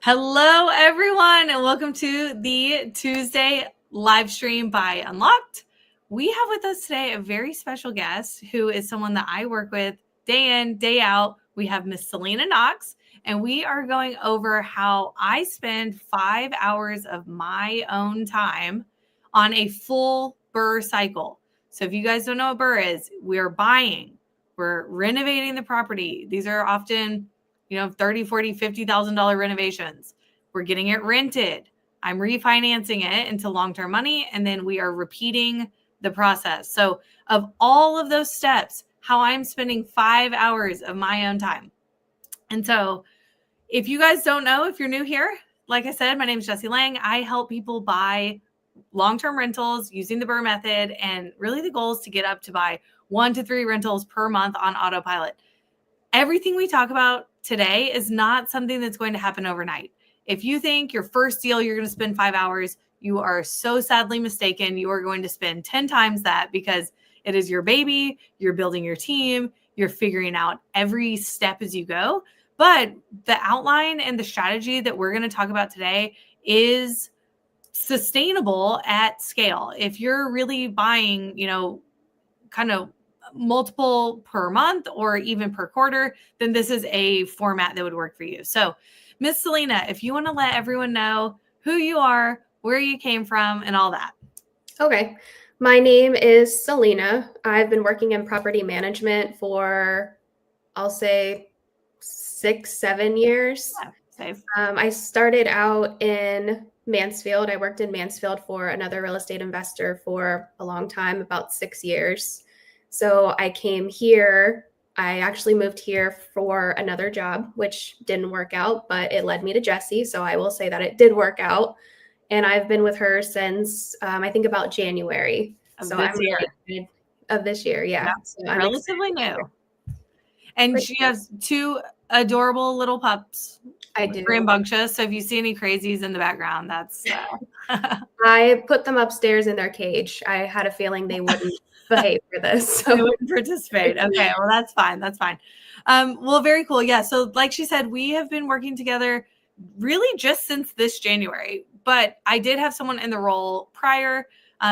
Hello, everyone, and welcome to the Tuesday live stream by Unlocked. We have with us today a very special guest who is someone that I work with day in, day out. We have Miss Selena Knox, and we are going over how I spend 5 hours of my own time on a full BRRRR cycle. So if you guys don't know what BRRRR is, we're buying, we're renovating the property. These are often $30,000, $40,000, $50,000 renovations. We're getting it rented. I'm refinancing it into long-term money, and then we are repeating the process. So of all of those steps, how I'm spending 5 hours of my own time. And so if you guys don't know, if you're new here, like I said, my name is Jessie Lang. I help people buy long-term rentals using the BRRRR method. And really the goal is to get up to buy 1 to 3 rentals per month on autopilot. Everything we talk about today is not something that's going to happen overnight. If you think your first deal, you're going to spend 5 hours, you are so sadly mistaken. You are going to spend 10 times that because it is your baby. You're building your team. You're figuring out every step as you go. But the outline and the strategy that we're going to talk about today is sustainable at scale. If you're really buying, kind of multiple per month or even per quarter, then this is a format that would work for you. So Miss Selena, if you want to let everyone know who you are, where you came from, and all that. Okay. My name is Selena. I've been working in property management for, I'll say 6-7 years. Yeah, safe. I started out in Mansfield. I worked in Mansfield for another real estate investor for a long time, about 6 years. So I came here. I actually moved here for another job, which didn't work out, but it led me to Jessie. So I will say that it did work out. And I've been with her since I think about January. Of this year. Really of this year. Yeah. Yep. So I'm relatively new. And she has 2 adorable little pups. I do. Rambunctious. So if you see any crazies in the background, that's I put them upstairs in their cage. I had a feeling they wouldn't behave for this. So. They wouldn't participate. Okay, well, that's fine. That's fine. Well, very cool. Yeah. So like she said, we have been working together really just since this January, but I did have someone in the role prior.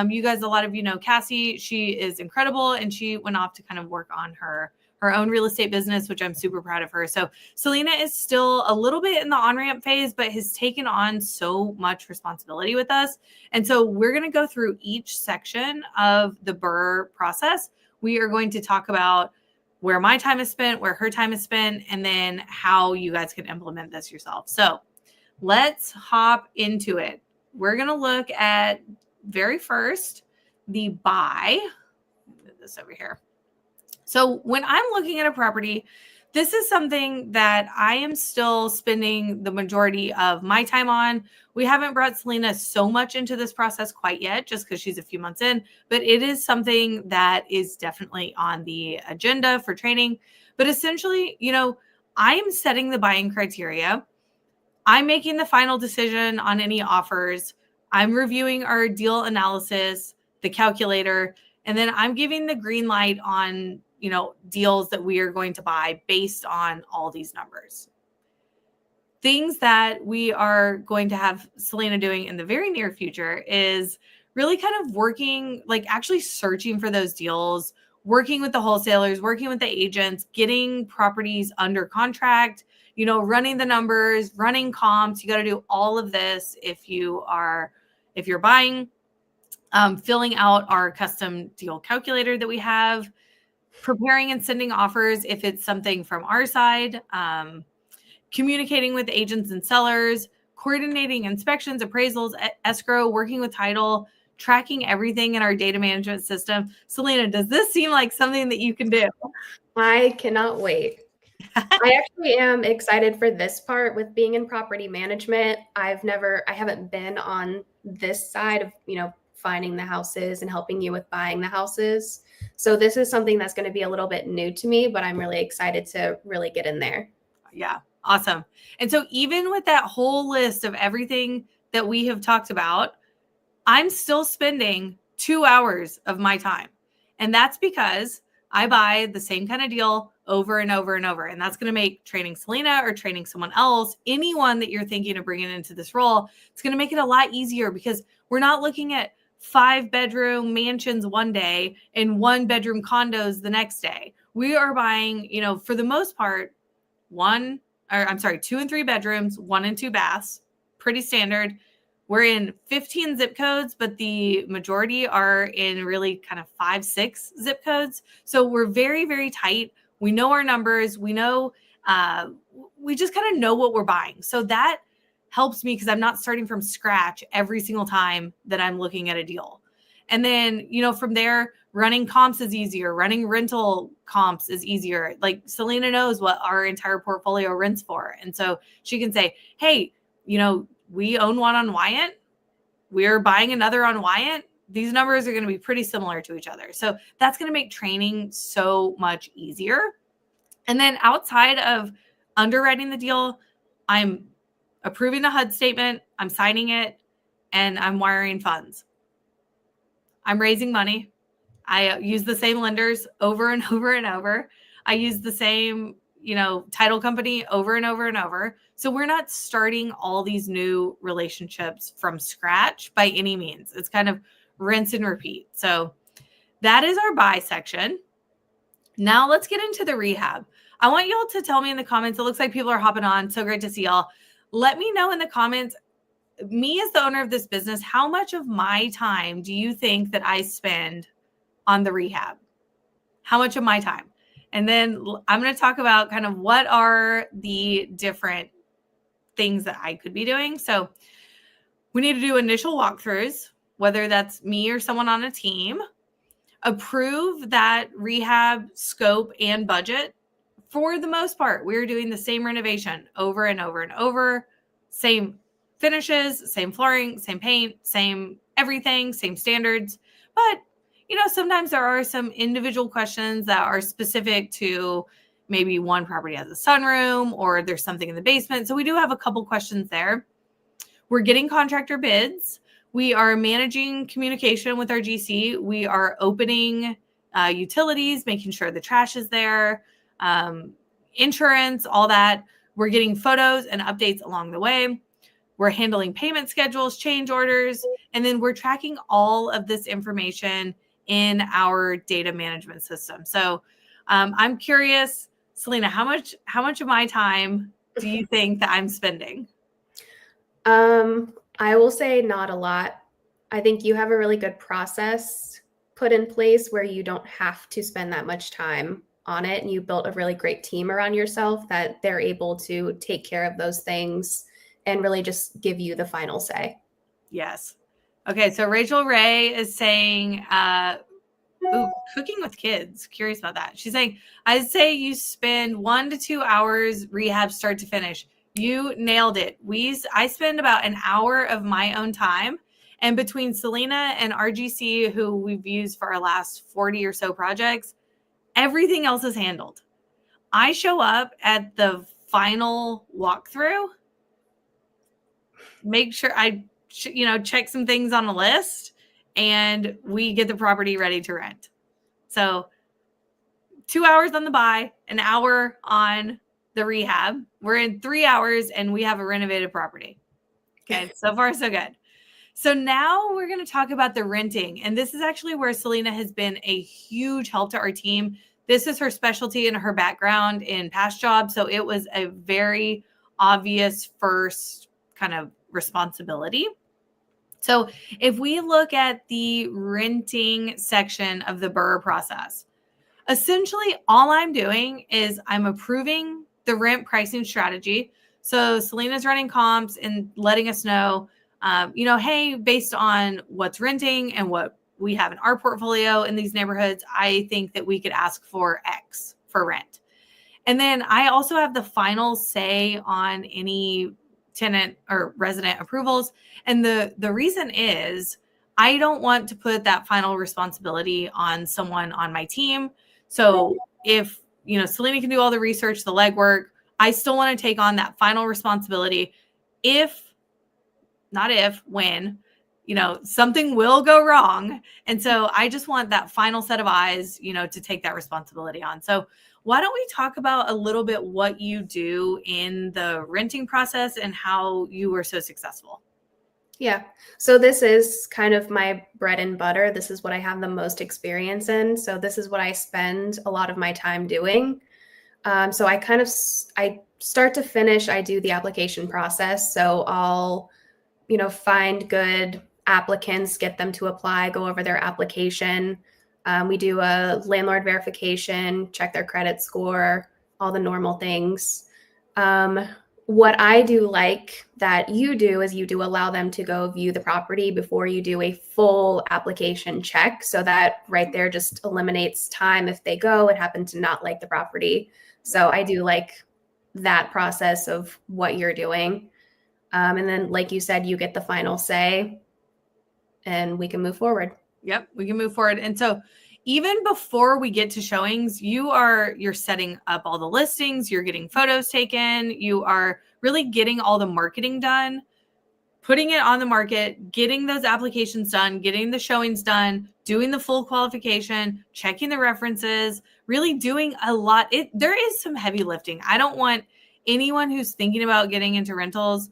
You guys, a lot of you know Cassie. She is incredible, and she went off to kind of work on her own real estate business, which I'm super proud of her. So Selena is still a little bit in the on-ramp phase, but has taken on so much responsibility with us. And so we're going to go through each section of the BRRRR process. We are going to talk about where my time is spent, where her time is spent, and then how you guys can implement this yourself. So let's hop into it. We're going to look at very first the buy. Put this over here. So when I'm looking at a property, this is something that I am still spending the majority of my time on. We haven't brought Selena so much into this process quite yet, just because she's a few months in, but it is something that is definitely on the agenda for training. But essentially, I'm setting the buying criteria. I'm making the final decision on any offers. I'm reviewing our deal analysis, the calculator, and then I'm giving the green light on deals that we are going to buy based on all these numbers. Things that we are going to have Selena doing in the very near future is really kind of working, like actually searching for those deals, working with the wholesalers, working with the agents, getting properties under contract, running the numbers, running comps. You got to do all of this if you're buying, filling out our custom deal calculator that we have, preparing and sending offers if it's something from our side, communicating with agents and sellers, coordinating inspections, appraisals, escrow, working with title, tracking everything in our data management system. Selena, does this seem like something that you can do? I cannot wait. I actually am excited for this part with being in property management. I haven't been on this side of, finding the houses and helping you with buying the houses. So this is something that's going to be a little bit new to me, but I'm really excited to really get in there. Yeah. Awesome. And so even with that whole list of everything that we have talked about, I'm still spending 2 hours of my time. And that's because I buy the same kind of deal over and over and over. And that's going to make training Selena or training someone else, anyone that you're thinking of bringing into this role, it's going to make it a lot easier because we're not looking at 5-bedroom mansions one day and 1-bedroom condos the next day. We are buying, for the most part, 2 and 3 bedrooms, 1 and 2 baths, pretty standard. We're in 15 zip codes, but the majority are in really kind of 5-6 zip codes. So we're very, very tight. We know our numbers. We know, we just kind of know what we're buying. So that helps me because I'm not starting from scratch every single time that I'm looking at a deal. And then, from there, running comps is easier. Running rental comps is easier. Like Selena knows what our entire portfolio rents for. And so she can say, hey, we own one on Wyant. We're buying another on Wyant. These numbers are going to be pretty similar to each other. So that's going to make training so much easier. And then outside of underwriting the deal, I'm approving the HUD statement, I'm signing it, and I'm wiring funds. I'm raising money. I use the same lenders over and over and over. I use the same, title company over and over and over. So we're not starting all these new relationships from scratch by any means. It's kind of rinse and repeat. So that is our buy section. Now let's get into the rehab. I want y'all to tell me in the comments. It looks like people are hopping on. So great to see y'all. Let me know in the comments, me as the owner of this business, how much of my time do you think that I spend on the rehab? How much of my time? And then I'm going to talk about kind of what are the different things that I could be doing. So we need to do initial walkthroughs, whether that's me or someone on a team, approve that rehab scope and budget. For the most part, we're doing the same renovation over and over and over, same finishes, same flooring, same paint, same everything, same standards. But, sometimes there are some individual questions that are specific to maybe one property has a sunroom or there's something in the basement. So we do have a couple questions there. We're getting contractor bids. We are managing communication with our GC. We are opening utilities, making sure the trash is there, insurance, all that. We're getting photos and updates along the way. We're handling payment schedules, change orders, and then we're tracking all of this information in our data management system. So I'm curious, Selena, how much of my time do you think that I'm spending? I will say not a lot. I think you have a really good process put in place where you don't have to spend that much time on it. And you built a really great team around yourself that they're able to take care of those things and really just give you the final say. Yes. Okay. So Rachel Ray is saying, cooking with kids. Curious about that. She's saying, I'd say you spend 1 to 2 hours rehab start to finish. You nailed it. I spend about an hour of my own time. And between Selena and RGC, who we've used for our last 40 or so projects, everything else is handled. I show up at the final walkthrough, make sure I, check some things on the list, and we get the property ready to rent. So 2 hours on the buy, an hour on the rehab. We're in 3 hours and we have a renovated property. Okay. So far, so good. So now we're going to talk about the renting. And this is actually where Selena has been a huge help to our team. This is her specialty and her background in past jobs. So it was a very obvious first kind of responsibility. So if we look at the renting section of the BRRRR process, essentially all I'm doing is I'm approving the rent pricing strategy. So Selena's running comps and letting us know, hey, based on what's renting and what we have in our portfolio in these neighborhoods, I think that we could ask for X for rent. And then I also have the final say on any tenant or resident approvals. And the reason is I don't want to put that final responsibility on someone on my team. So if, Selena can do all the research, the legwork, I still want to take on that final responsibility. When, something will go wrong. And so I just want that final set of eyes, to take that responsibility on. So why don't we talk about a little bit what you do in the renting process and how you were so successful? Yeah. So this is kind of my bread and butter. This is what I have the most experience in. So this is what I spend a lot of my time doing. So I start to finish, I do the application process. So I'll, find good applicants, get them to apply, go over their application. We do a landlord verification, check their credit score, all the normal things. What I do like that you do is you do allow them to go view the property before you do a full application check. So that right there just eliminates time if they go and happen to not like the property. So I do like that process of what you're doing. And then, like you said, you get the final say and we can move forward. Yep, we can move forward. And so even before we get to showings, you're setting up all the listings, you're getting photos taken, you are really getting all the marketing done, putting it on the market, getting those applications done, getting the showings done, doing the full qualification, checking the references, really doing a lot. There is some heavy lifting. I don't want anyone who's thinking about getting into rentals,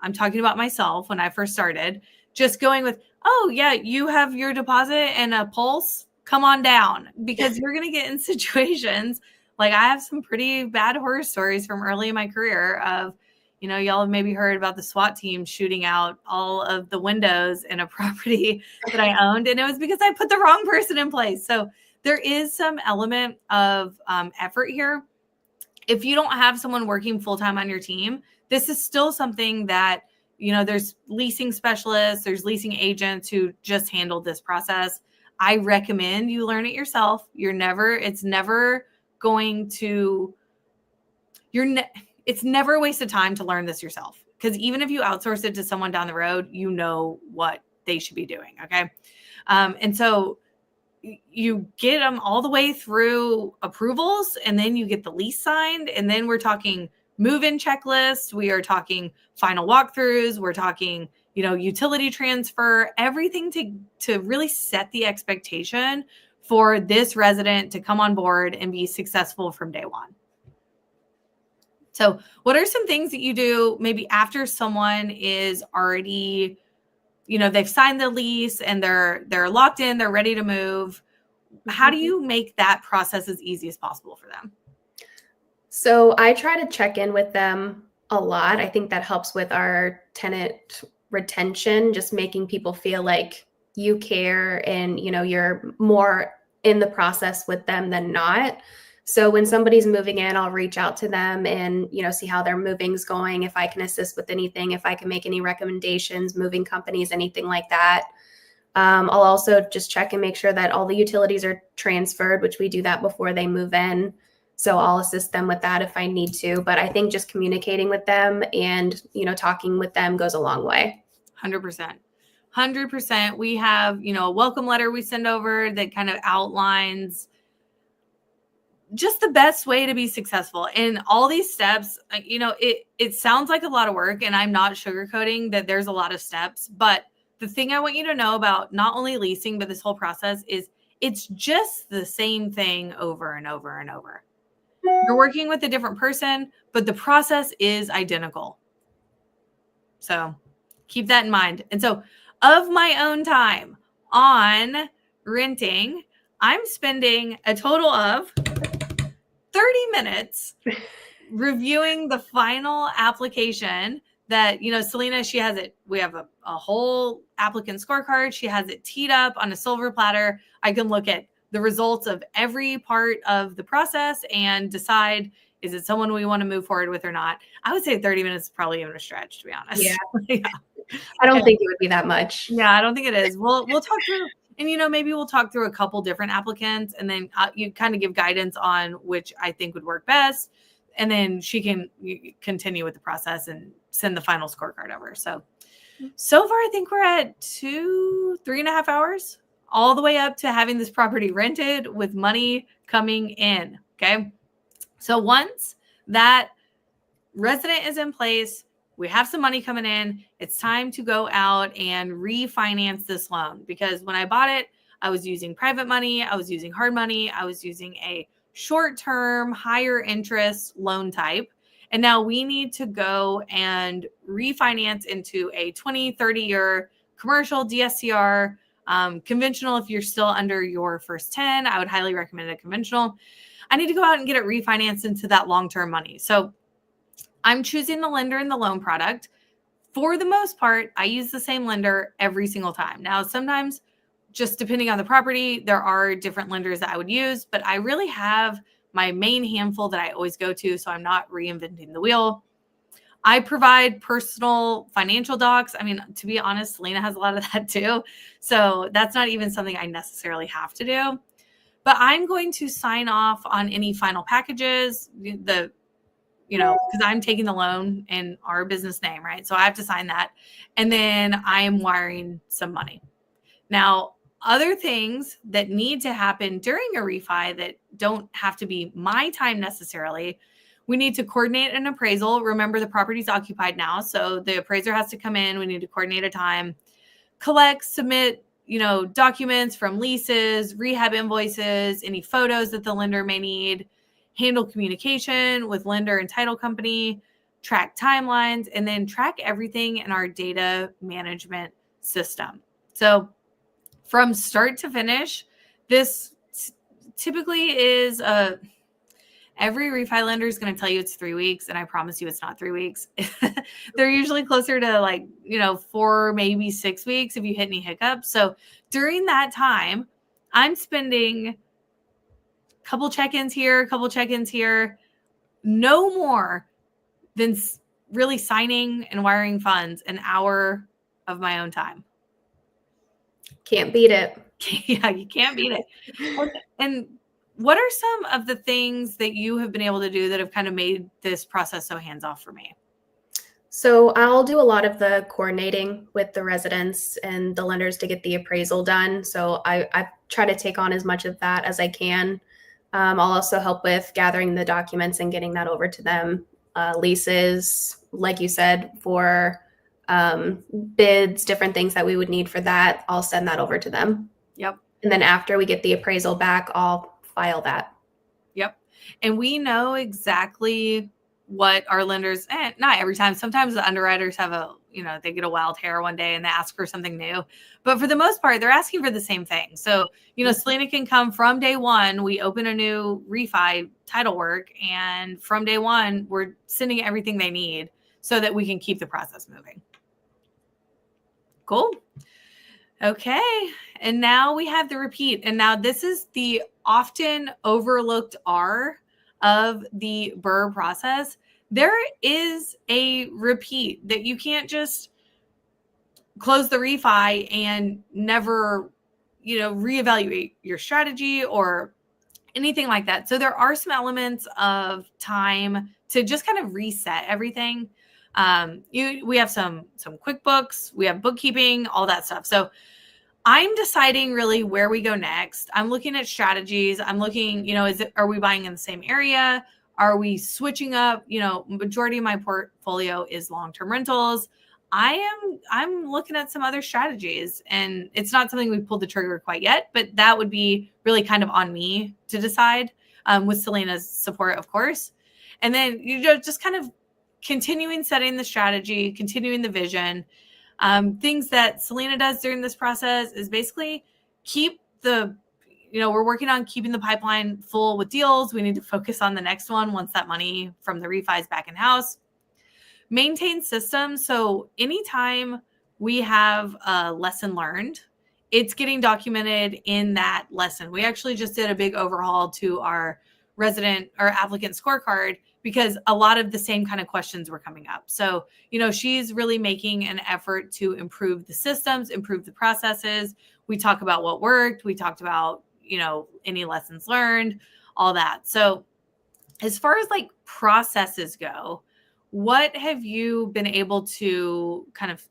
I'm talking about myself when I first started, just going with, oh yeah, you have your deposit and a pulse, come on down, because you're going to get in situations like I have some pretty bad horror stories from early in my career of, y'all have maybe heard about the SWAT team shooting out all of the windows in a property that I owned. And it was because I put the wrong person in place. So there is some element of effort here. If you don't have someone working full-time on your team, this is still something that, there's leasing specialists, there's leasing agents who just handled this process. I recommend you learn it yourself. It's never a waste of time to learn this yourself. Because even if you outsource it to someone down the road, you know what they should be doing. Okay. And so you get them all the way through approvals, and then you get the lease signed. And then we're talking move-in checklist. We are talking final walkthroughs. We're talking, utility transfer, everything to really set the expectation for this resident to come on board and be successful from day one. So what are some things that you do maybe after someone is already, they've signed the lease and they're locked in, they're ready to move? How do you make that process as easy as possible for them? So I try to check in with them a lot. I think that helps with our tenant retention, just making people feel like you care and, you're more in the process with them than not. So when somebody's moving in, I'll reach out to them and, see how their moving's going, if I can assist with anything, if I can make any recommendations, moving companies, anything like that. I'll also just check and make sure that all the utilities are transferred, which we do that before they move in. So I'll assist them with that if I need to. But I think just communicating with them and, talking with them goes a long way. 100%. 100%. We have, a welcome letter we send over that kind of outlines just the best way to be successful. And all these steps, it sounds like a lot of work, and I'm not sugarcoating that there's a lot of steps. But the thing I want you to know about not only leasing, but this whole process is it's just the same thing over and over and over. You're working with a different person, but the process is identical. So keep that in mind. And so of my own time on renting, I'm spending a total of 30 minutes reviewing the final application that, Selena, she has it. We have a whole applicant scorecard. She has it teed up on a silver platter. I can look at the results of every part of the process and decide, is it someone we want to move forward with or not? I would say 30 minutes is probably even a stretch, to be honest. Yeah. Yeah. I don't think it would be that much. Yeah, I don't think it is. We'll talk through, and maybe we'll talk through a couple different applicants, and then you kind of give guidance on which I think would work best, and then she can continue with the process and send the final scorecard over. So far, I think we're at 3.5 hours, all the way up to having this property rented with money coming in. Okay. So once that resident is in place, we have some money coming in, it's time to go out and refinance this loan. Because when I bought it, I was using private money, I was using hard money, I was using a short-term, higher interest loan type. And now we need to go and refinance into a 20, 30-year commercial DSCR, conventional. If you're still under your first 10, I would highly recommend a conventional. I need to go out and get it refinanced into that long-term money. So I'm choosing the lender and the loan product. For the most part, I use the same lender every single time. Now, sometimes just depending on the property, there are different lenders that I would use, but I really have my main handful that I always go to, so I'm not reinventing the wheel. I provide personal financial docs. I mean, to be honest, Selena has a lot of that too. So that's not even something I necessarily have to do. But I'm going to sign off on any final packages, because I'm taking the loan in our business name, right? So I have to sign that. And then I'm wiring some money. Now, other things that need to happen during a refi that don't have to be my time necessarily, we need to coordinate an appraisal. Remember, the property's occupied now, so the appraiser has to come in. We need to coordinate a time, collect, submit, documents from leases, rehab invoices, any photos that the lender may need, handle communication with lender and title company, track timelines, and then track everything in our data management system. So from start to finish, this typically is every refi lender is going to tell you it's 3 weeks, and I promise you it's not 3 weeks. They're usually closer to 4, maybe 6 weeks if you hit any hiccups. So during that time, I'm spending a couple check-ins here, a couple check-ins here, no more than really signing and wiring funds an hour of my own time. Can't beat it. Yeah, you can't beat it. And what are some of the things that you have been able to do that have kind of made this process so hands-off for me? So I'll do a lot of the coordinating with the residents and the lenders to get the appraisal done. So I try to take on as much of that as I can. I'll also help with gathering the documents and getting that over to them. Leases, like you said, for bids, different things that we would need for that, I'll send that over to them. Yep. And then after we get the appraisal back, I'll file that. Yep. And we know exactly what our lenders, not every time. Sometimes the underwriters have they get a wild hair one day and they ask for something new. But for the most part, they're asking for the same thing. So, Selena can come from day one. We open a new refi title work, and from day one, we're sending everything they need so that we can keep the process moving. Cool. Okay. And now we have the repeat. And now this is the often overlooked R of the BRRRR process. There is a repeat that you can't just close the refi and never, reevaluate your strategy or anything like that. So there are some elements of time to just kind of reset everything. We have some QuickBooks, we have bookkeeping, all that stuff. So I'm deciding really where we go next. I'm looking at strategies. I'm looking, are we buying in the same area? Are we switching up? Majority of my portfolio is long-term rentals. I'm looking at some other strategies, and it's not something we pulled the trigger quite yet, but that would be really kind of on me to decide, with Selena's support, of course. And then, just kind of continuing setting the strategy, continuing the vision. Things that Selena does during this process is basically keep we're working on keeping the pipeline full with deals. We need to focus on the next one once that money from the refi is back in house. Maintain systems. So anytime we have a lesson learned, it's getting documented in that lesson. We actually just did a big overhaul to our resident or applicant scorecard because a lot of the same kind of questions were coming up. So, she's really making an effort to improve the systems, improve the processes. We talk about what worked. We talked about, any lessons learned, all that. So as far as like processes go, what have you been able to kind of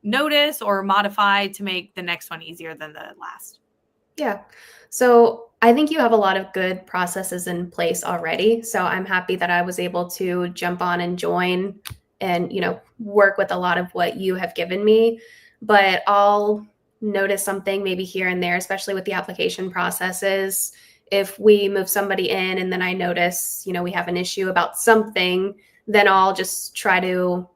notice or modify to make the next one easier than the last? Yeah. So I think you have a lot of good processes in place already. So I'm happy that I was able to jump on and join and, work with a lot of what you have given me. But I'll notice something maybe here and there, especially with the application processes. if we move somebody in and then I notice, we have an issue about something, then I'll just try to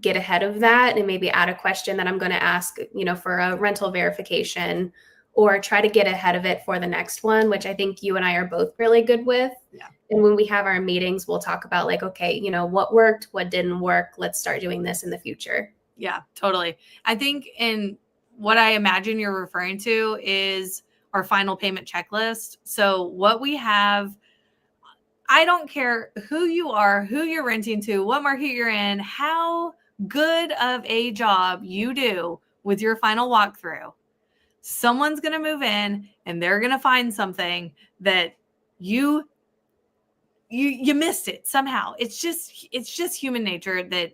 get ahead of that and maybe add a question that I'm going to ask, for a rental verification, or try to get ahead of it for the next one, which I think you and I are both really good with. Yeah. And when we have our meetings, we'll talk about like, okay, what worked, what didn't work. Let's start doing this in the future. Yeah, totally. I think in what I imagine you're referring to is our final payment checklist. So what we have, I don't care who you are, who you're renting to, what market you're in, how good of a job you do with your final walkthrough. Someone's going to move in and they're going to find something that you missed it somehow. It's just human nature that.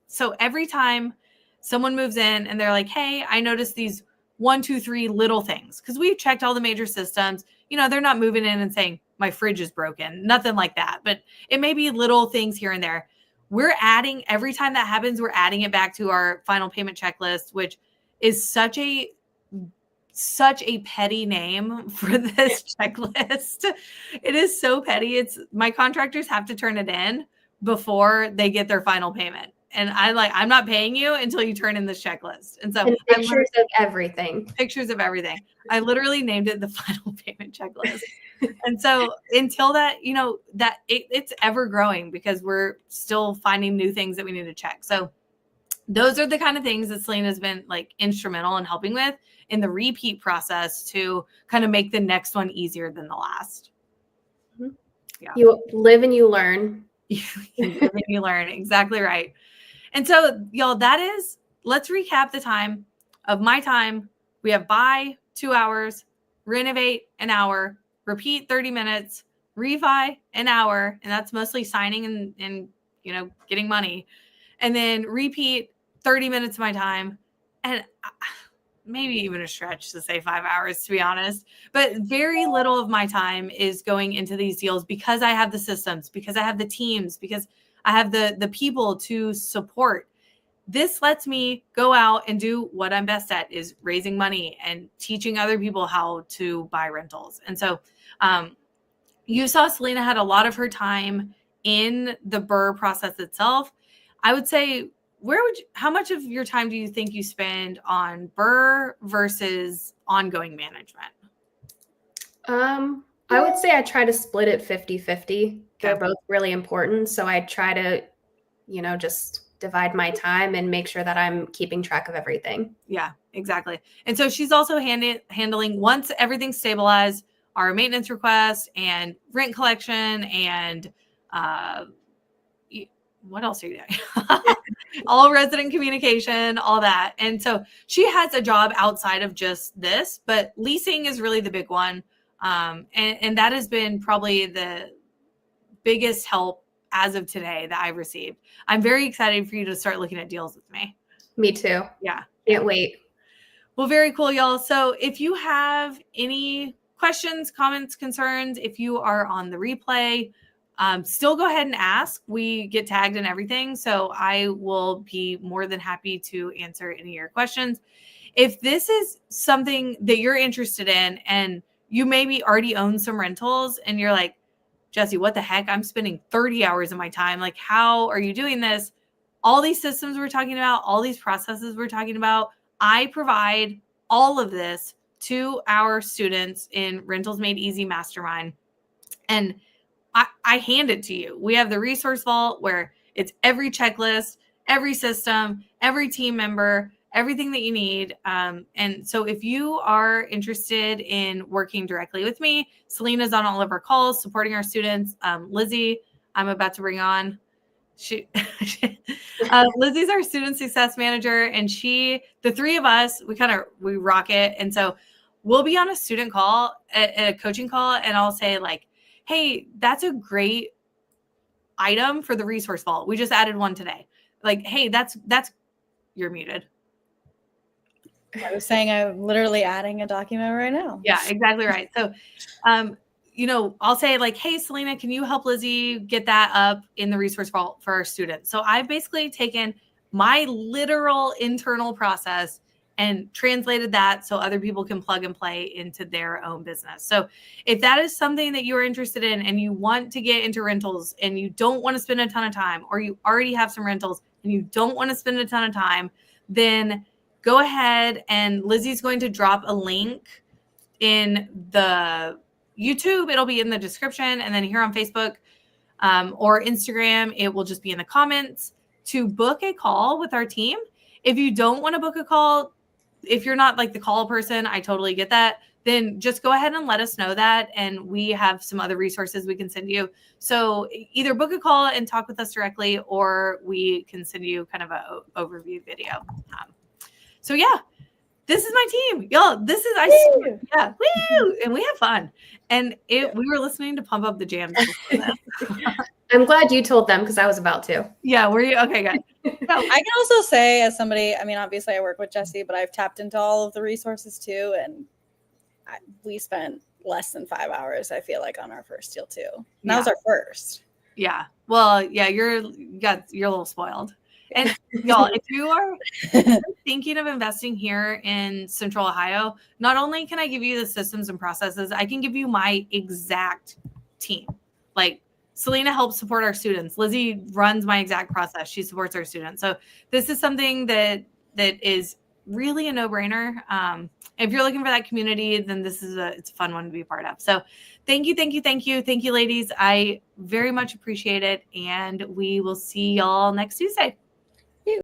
So every time someone moves in and they're like, hey, I noticed these 1, 2, 3 little things, because we've checked all the major systems, they're not moving in and saying my fridge is broken, nothing like that. But it may be little things here and there. We're adding, every time that happens, we're adding it back to our final payment checklist, which is such a petty name for this checklist. It is so petty. It's my contractors have to turn it in before they get their final payment. And I'm not paying you until you turn in this checklist. And so pictures of everything. Pictures of everything. I literally named it the final payment checklist. And so until that, that it's ever growing because we're still finding new things that we need to check. So those are the kind of things that Selena has been like instrumental in helping with in the repeat process to kind of make the next one easier than the last. Mm-hmm. Yeah. You live and you learn. You live and you learn. Exactly right. And so, y'all, let's recap the time of my time. We have buy 2 hours, renovate an hour, repeat 30 minutes, refi an hour, and that's mostly signing and getting money. And then repeat 30 minutes of my time, and maybe even a stretch to say 5 hours, to be honest. But very little of my time is going into these deals because I have the systems, because I have the teams, because I have the people to support. This lets me go out and do what I'm best at, is raising money and teaching other people how to buy rentals. And so you saw Selena had a lot of her time in the BRRRR process itself. I would say, how much of your time do you think you spend on BRRRR versus ongoing management? I would say I try to split it 50-50. They're both really important. So I try to, just divide my time and make sure that I'm keeping track of everything. Yeah, exactly. And so she's also handling, once everything's stabilized, our maintenance requests and rent collection and what else are you doing? All resident communication, all that. And so she has a job outside of just this, but leasing is really the big one. And that has been probably the biggest help as of today that I've received. I'm very excited for you to start looking at deals with me. Me too. Yeah. Can't wait. Well, very cool, y'all. So if you have any questions, comments, concerns, if you are on the replay, still go ahead and ask. We get tagged and everything. So I will be more than happy to answer any of your questions. If this is something that you're interested in and you maybe already own some rentals and you're like, Jesse, what the heck? I'm spending 30 hours of my time. Like, how are you doing this? All these systems we're talking about, all these processes we're talking about, I provide all of this to our students in Rentals Made Easy Mastermind. And I hand it to you. We have the resource vault where it's every checklist, every system, every team member, everything that you need. And so if you are interested in working directly with me, Selena's on all of our calls, supporting our students. Lizzie, I'm about to bring on. Lizzie's our student success manager, and the three of us, we rock it. And so we'll be on a student call, a coaching call, and I'll say like, hey, that's a great item for the resource vault. We just added one today. Like, hey, that's you're muted. I was saying I'm literally adding a document right now. Yeah, exactly right. So, I'll say like, hey, Selena, can you help Lizzie get that up in the resource vault for our students? So I've basically taken my literal internal process and translated that so other people can plug and play into their own business. So if that is something that you're interested in and you want to get into rentals and you don't want to spend a ton of time, or you already have some rentals and you don't want to spend a ton of time, then go ahead and Lizzie's going to drop a link in the YouTube. It'll be in the description, and then here on Facebook or Instagram, it will just be in the comments to book a call with our team. If you don't want to book a call, if you're not like the call person, I totally get that. Then just go ahead and let us know that, and we have some other resources we can send you. So either book a call and talk with us directly, or we can send you kind of an overview video. So yeah, this is my team, y'all. This is yeah, woo, and we have fun. And we were listening to Pump Up the Jams. I'm glad you told them because I was about to. Yeah, were you? Okay, good. I can also say, as somebody, I mean, obviously I work with Jesse, but I've tapped into all of the resources too, and we spent less than 5 hours, I feel like, on our first deal too. And that was our first. Yeah. Well, yeah, you're a little spoiled. And y'all, if you are thinking of investing here in Central Ohio, not only can I give you the systems and processes, I can give you my exact team. Like Selena helps support our students. Lizzie runs my exact process. She supports our students. So this is something that is really a no-brainer. If you're looking for that community, then it's a fun one to be a part of. So thank you, ladies. I very much appreciate it. And we will see y'all next Tuesday.